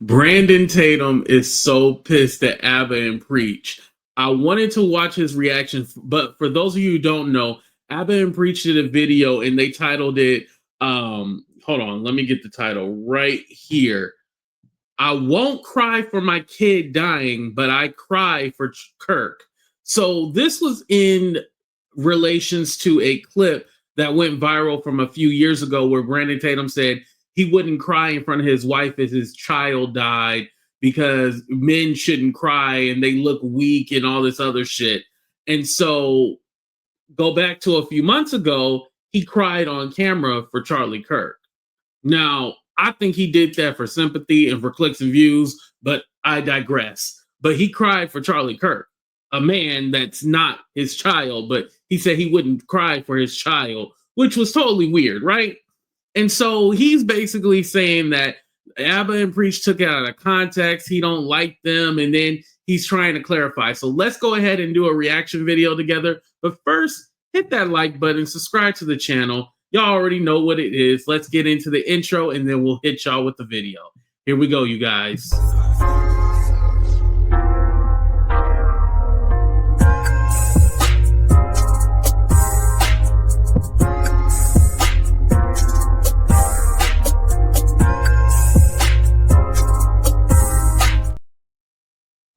Brandon Tatum is so pissed at ABBA and Preach. I wanted to watch his reaction, but for those of you who don't know, ABBA and Preach did a video and they titled it, hold on, let me get the title right here. I won't cry for my kid dying, but I cry for Kirk. So this was in relations to a clip that went viral from a few years ago where Brandon Tatum said he wouldn't cry in front of his wife as his child died because men shouldn't cry and they look weak and all this other shit. And so go back to a few months ago, he cried on camera for Charlie Kirk. Now, I think he did that for sympathy and for clicks and views, but I digress. But he cried for Charlie Kirk, a man that's not his child, but he said he wouldn't cry for his child, which was totally weird, right? And so he's basically saying that ABBA and Preach took it out of context. He don't like them, and then he's trying to clarify. So let's go ahead and do a reaction video together. But first, hit that like button, subscribe to the channel. Y'all already know what it is. Let's get into the intro, and then we'll hit y'all with the video. Here we go, you guys.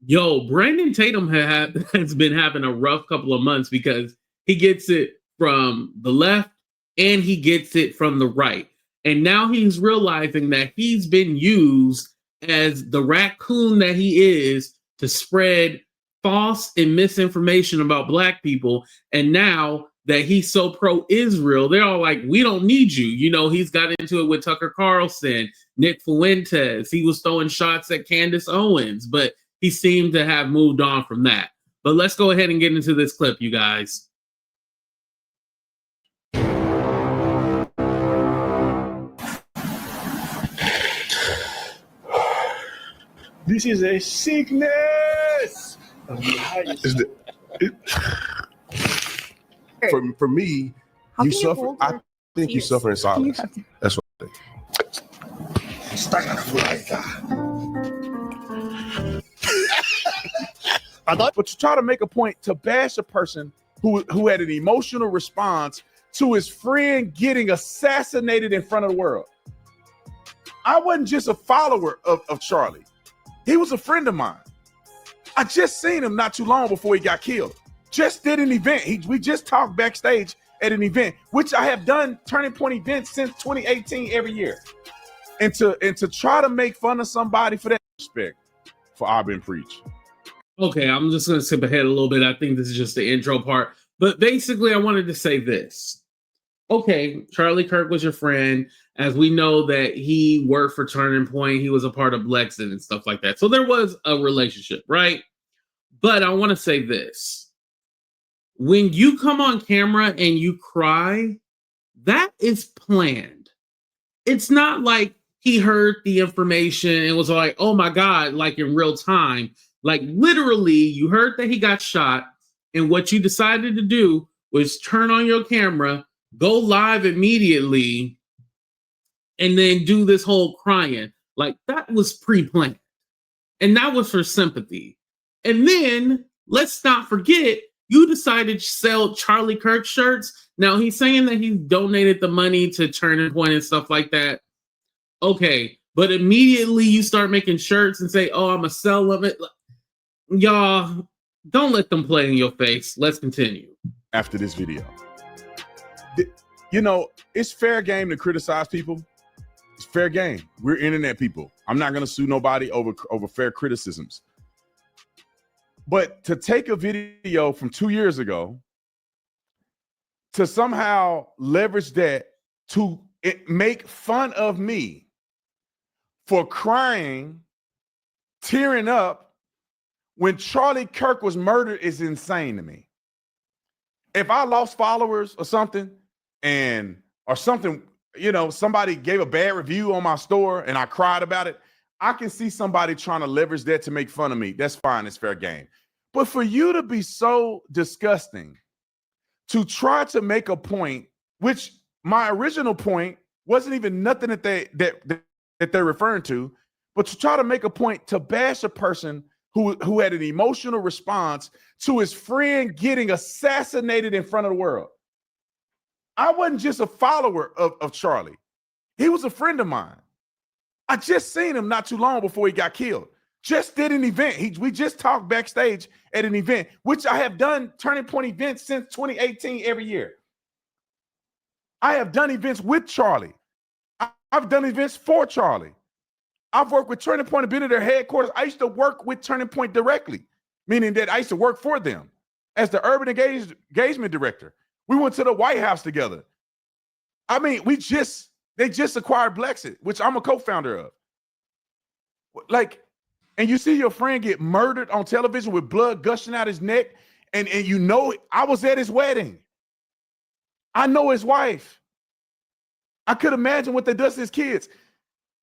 Yo, Brandon Tatum has been having a rough couple of months because he gets it from the left and he gets it from the right. And now he's realizing that he's been used as the raccoon that he is to spread false and misinformation about Black people. And now that he's so pro-Israel, they're all like, we don't need you. You know, he's got into it with Tucker Carlson, Nick Fuentes. He was throwing shots at Candace Owens, but he seemed to have moved on from that. But let's go ahead and get into this clip, you guys. This is a sickness of the highest. For me, you suffer. I think you suffer in silence. That's what I think. But you try to make a point to bash a person who had an emotional response to his friend getting assassinated in front of the world. I wasn't just a follower of Charlie. He was a friend of mine. I just seen him not too long before he got killed. Just did an event. We just talked backstage at an event, which I have done Turning Point events since 2018 every year. And to try to make fun of somebody for that respect for ABBA and Preach. Okay, I'm just going to skip ahead a little bit. I think this is just the intro part. But basically, I wanted to say this. Okay, Charlie Kirk was your friend. As we know that he worked for Turning Point. He was a part of Lexington and stuff like that. So there was a relationship, right? But I want to say this. When you come on camera and you cry, that is planned. It's not like he heard the information and was like, oh my God, like in real time. Like literally, you heard that he got shot, and what you decided to do was turn on your camera, go live immediately, and then do this whole crying. Like that was pre-planned. And that was for sympathy. And then let's not forget, you decided to sell Charlie Kirk shirts. Now he's saying that he donated the money to Turning Point and stuff like that. Okay, but immediately you start making shirts and say, oh, I'm gonna sell them. Y'all, don't let them play in your face. Let's continue. After this video, you know, it's fair game to criticize people. It's fair game. We're internet people. I'm not going to sue nobody over fair criticisms. But to take a video from 2 years ago to somehow leverage that to make fun of me for crying, tearing up when Charlie Kirk was murdered is insane to me. If I lost followers or something, you know, somebody gave a bad review on my store and I cried about it, I can see somebody trying to leverage that to make fun of me. That's fine. It's fair game. But for you to be so disgusting, to try to make a point, which my original point wasn't even nothing that that they're referring to, but to try to make a point to bash a person who had an emotional response to his friend getting assassinated in front of the world. I wasn't just a follower of Charlie. He was a friend of mine. I just seen him not too long before he got killed. Just did an event. We just talked backstage at an event, which I have done Turning Point events since 2018 every year. I have done events with Charlie. I've done events for Charlie. I've worked with Turning Point and been at their headquarters. I used to work with Turning Point directly, meaning that I used to work for them as the urban engagement director. We went to the White House together. I mean, they just acquired Blexit, which I'm a co-founder of. Like, and you see your friend get murdered on television with blood gushing out his neck, and you know, I was at his wedding. I know his wife. I could imagine what that does to his kids.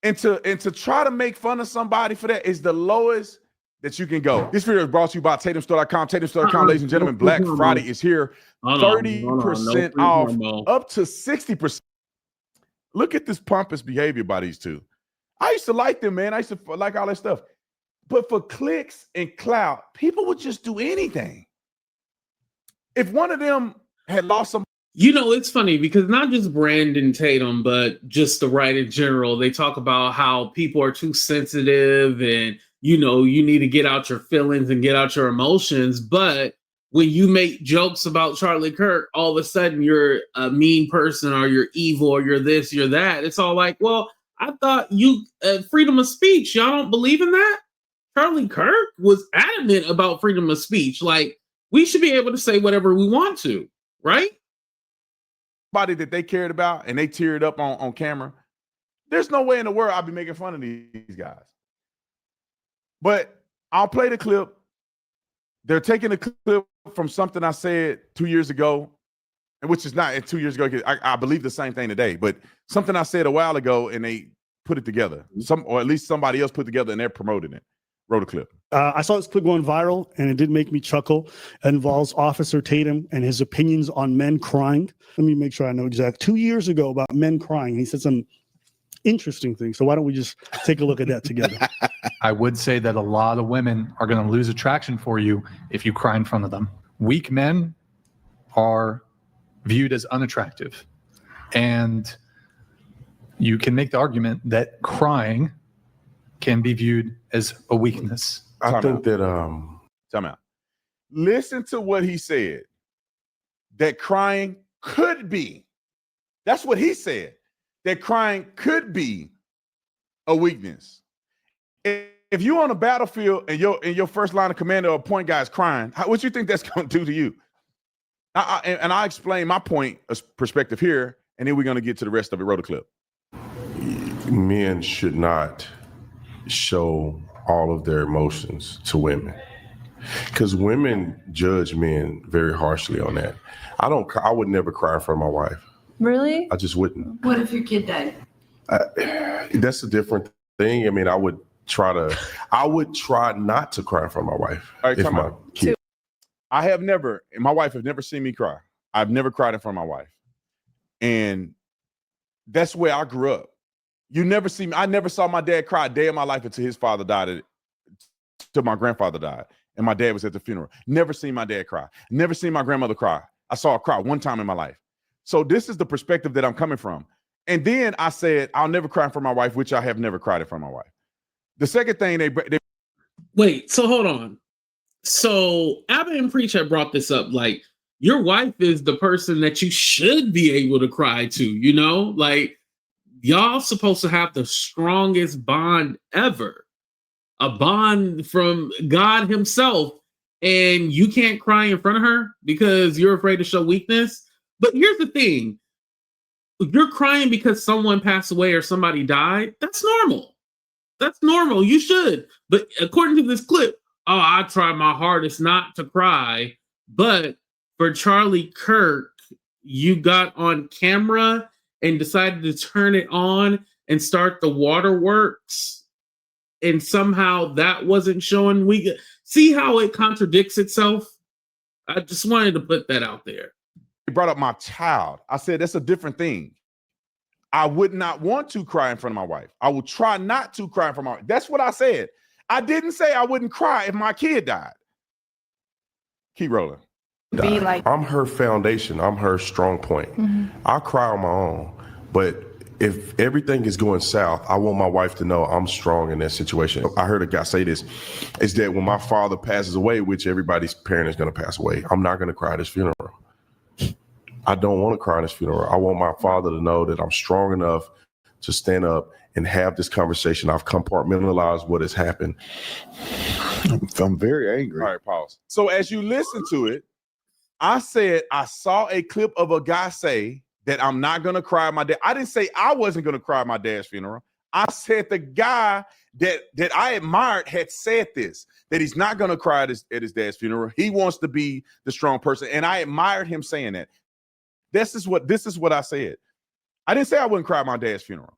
And to try to make fun of somebody for that is the lowest that you can go. This video is brought to you by TatumStore.com. TatumStore.com, ladies and gentlemen. Black Friday is here. 30% off, up to 60%. Look at this pompous behavior by these two. I used to like them, man. I used to like all that stuff. But for clicks and clout, people would just do anything. If one of them had lost some. You know, it's funny because not just Brandon Tatum, but just the right in general, they talk about how people are too sensitive and, you know, you need to get out your feelings and get out your emotions. But when you make jokes about Charlie Kirk, all of a sudden you're a mean person or you're evil or you're this, you're that. It's all like, well, I thought you freedom of speech. Y'all don't believe in that? Charlie Kirk was adamant about freedom of speech. Like, we should be able to say whatever we want to, right? Body that they cared about and they teared up on camera, there's no way in the world I'll be making fun of these guys. But I'll play the clip. They're taking the clip from something I said 2 years ago, and which is not 2 years ago. I believe the same thing today, but something I said a while ago, and they put it together. Or at least somebody else put together, and they're promoting it. Roll the clip. I saw this clip going viral, and it did make me chuckle. It involves Officer Tatum and his opinions on men crying. Let me make sure I know exactly. 2 years ago about men crying, he said some interesting things. So why don't we just take a look at that together? I would say that a lot of women are going to lose attraction for you if you cry in front of them. Weak men are viewed as unattractive. And you can make the argument that crying can be viewed as a weakness. I think that time out. Listen to what he said. That crying could be. That's what he said. That crying could be a weakness. If you're on a battlefield and your first line of command or a point guy is crying, what do you think that's going to do to you? I'll explain my point of perspective here, and then we're going to get to the rest of it. Roll the clip. Men should not show all of their emotions to women, because women judge men very harshly on that. I would never cry in front of my wife. Really? I just wouldn't. What if your kid died? That's a different thing. I mean, I would try not to cry in front of my wife. All right, if my kid. I have never, and my wife has never seen me cry. I've never cried in front of my wife. And that's where I grew up. You never see me. I never saw my dad cry a day of my life until his father died, till my grandfather died, and my dad was at the funeral. Never seen my dad cry. Never seen my grandmother cry. I saw her cry one time in my life. So this is the perspective that I'm coming from. And then I said, I'll never cry in front of my wife, which I have never cried in front of my wife. The second thing they wait, so hold on. So Abba and Preach had brought this up. Like, your wife is the person that you should be able to cry to, you know? Like, y'all supposed to have the strongest bond ever. A bond from God himself. And you can't cry in front of her because you're afraid to show weakness. But here's the thing. If you're crying because someone passed away or somebody died, that's normal. That's normal. You should. But according to this clip, I try my hardest not to cry. But for Charlie Kirk, you got on camera and decided to turn it on and start the waterworks. And somehow that wasn't showing weakness. See how it contradicts itself? I just wanted to put that out there. brought up my child. I said, that's a different thing. I would not want to cry in front of my wife. I will try not to cry in front of my wife. That's what I said. I didn't say I wouldn't cry if my kid died. Keep rolling. Be like, I'm her foundation. I'm her strong point. I'll cry on my own, but if everything is going south, I want my wife to know I'm strong in that situation. I heard a guy say this, is that when my father passes away, which everybody's parent is going to pass away, I'm not going to cry at his funeral. I don't want to cry at his funeral. I want my father to know that I'm strong enough to stand up and have this conversation. I've compartmentalized what has happened. I'm very angry. All right, pause. So as you listen to it, I said I saw a clip of a guy say that I'm not going to cry at my dad. I didn't say I wasn't going to cry at my dad's funeral. I said the guy that I admired had said this, that he's not going to cry at his dad's funeral. He wants to be the strong person. And I admired him saying that. This is what I said. I didn't say I wouldn't cry at my dad's funeral,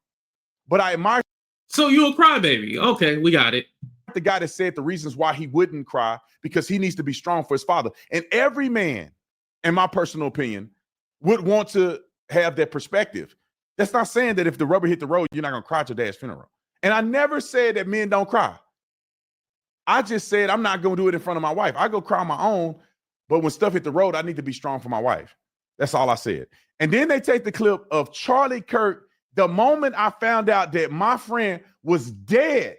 but I admired. So you a crybaby. Okay, we got it. The guy that said the reasons why he wouldn't cry, because he needs to be strong for his father. And every man, in my personal opinion, would want to have that perspective. That's not saying that if the rubber hit the road, you're not going to cry at your dad's funeral. And I never said that men don't cry. I just said I'm not going to do it in front of my wife. I go cry on my own, but when stuff hit the road, I need to be strong for my wife. That's all I said. And then they take the clip of Charlie Kirk. The moment I found out that my friend was dead,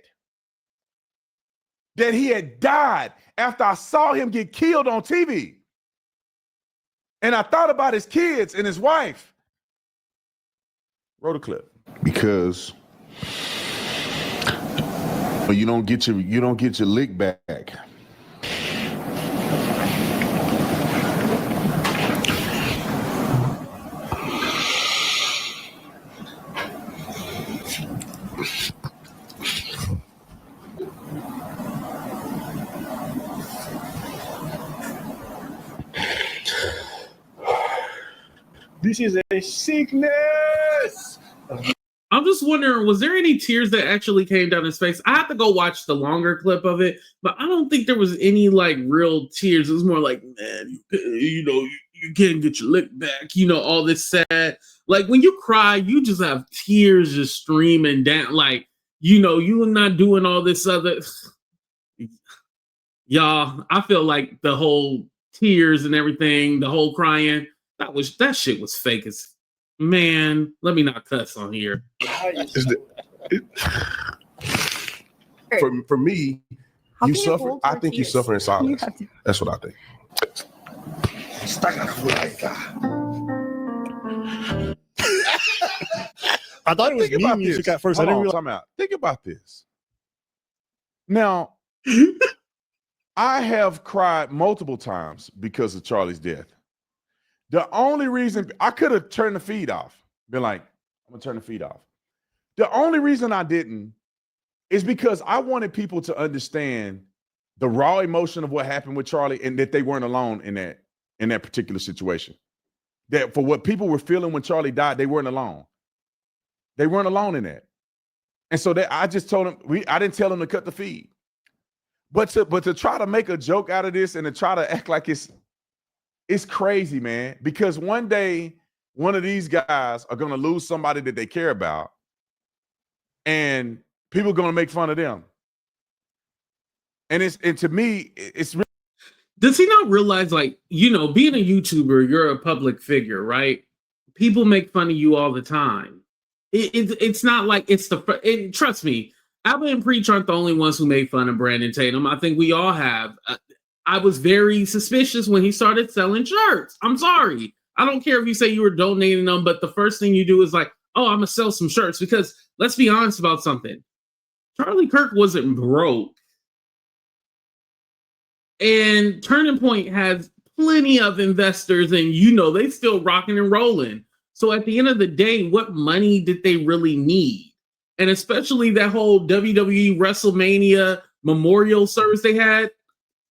that he had died after I saw him get killed on TV. And I thought about his kids and his wife. Roll the clip. Because you don't get your lick back. This is a sickness. I'm just wondering, was there any tears that actually came down his face? I have to go watch the longer clip of it, but I don't think there was any like real tears. It was more like, man, you can't get your lick back. All this sad. Like when you cry, you just have tears just streaming down. Like, you're not doing all this other. Y'all, I feel like the whole tears and everything, the whole crying, that shit was fake as. Man, let me not cuss on here. For me, you suffer. I think you suffer in silence. That's what I think. I thought it was me music at first. I didn't realize. Think about this. Now, I have cried multiple times because of Charlie's death. The only reason I could have turned the feed off, been like, I'm gonna turn the feed off. The only reason I didn't is because I wanted people to understand the raw emotion of what happened with Charlie and that they weren't alone in that particular situation. That for what people were feeling when Charlie died, they weren't alone. They weren't alone in that. And so I just told them, I didn't tell them to cut the feed. But to try to make a joke out of this and to try to act like it's crazy, man, because one day one of these guys are going to lose somebody that they care about and people are going to make fun of them. And to me, it's really. Does he not realize, like, being a YouTuber, you're a public figure, right? People make fun of you all the time. It's not like it's trust me, Abba and Preach aren't the only ones who made fun of Brandon Tatum. I think we all have. I was very suspicious when he started selling shirts. I'm sorry. I don't care if you say you were donating them, but the first thing you do is like, oh, I'm going to sell some shirts. Because let's be honest about something. Charlie Kirk wasn't broke. And Turning Point has plenty of investors and, they still rocking and rolling. So at the end of the day, what money did they really need? And especially that whole WWE WrestleMania memorial service they had,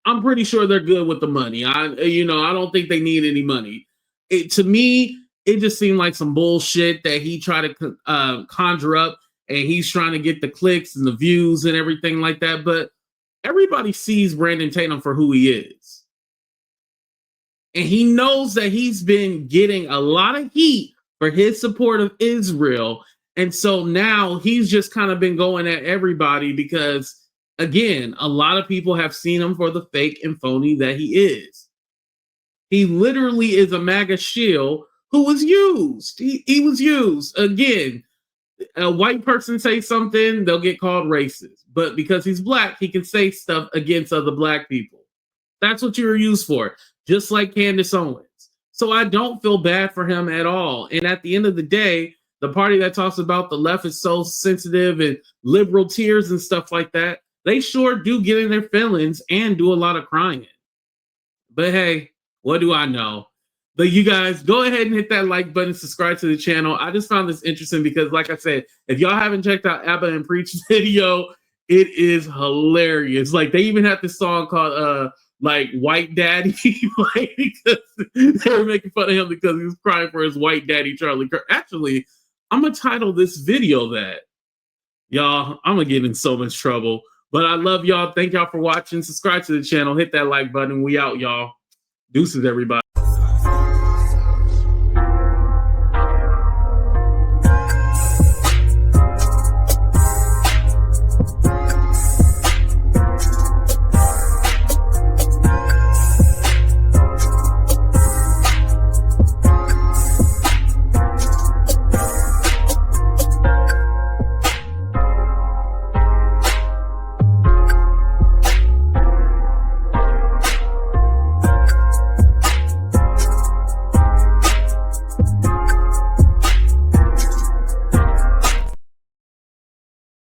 I'm pretty sure they're good with the money. I don't think they need any money. To me, it just seemed like some bullshit that he tried to conjure up, and he's trying to get the clicks and the views and everything like that. But everybody sees Brandon Tatum for who he is. And he knows that he's been getting a lot of heat for his support of Israel. And so now he's just kind of been going at everybody because, again, a lot of people have seen him for the fake and phony that he is. He literally is a MAGA shill who was used. He was used. Again, a white person say something, they'll get called racist. But because he's black, he can say stuff against other black people. That's what you were used for, just like Candace Owens. So I don't feel bad for him at all. And at the end of the day, the party that talks about the left is so sensitive and liberal tears and stuff like that, they sure do get in their feelings and do a lot of crying. But hey, what do I know? But you guys, go ahead and hit that like button, subscribe to the channel. I just found this interesting because, like I said, if y'all haven't checked out Abba and Preach's video, it is hilarious. Like, they even have this song called like White Daddy, like, because they were making fun of him because he was crying for his white daddy, Charlie Kirk. Actually, I'm gonna title this video that. Y'all, I'm gonna get in so much trouble. But I love y'all. Thank y'all for watching. Subscribe to the channel. Hit that like button. We out, y'all. Deuces, everybody.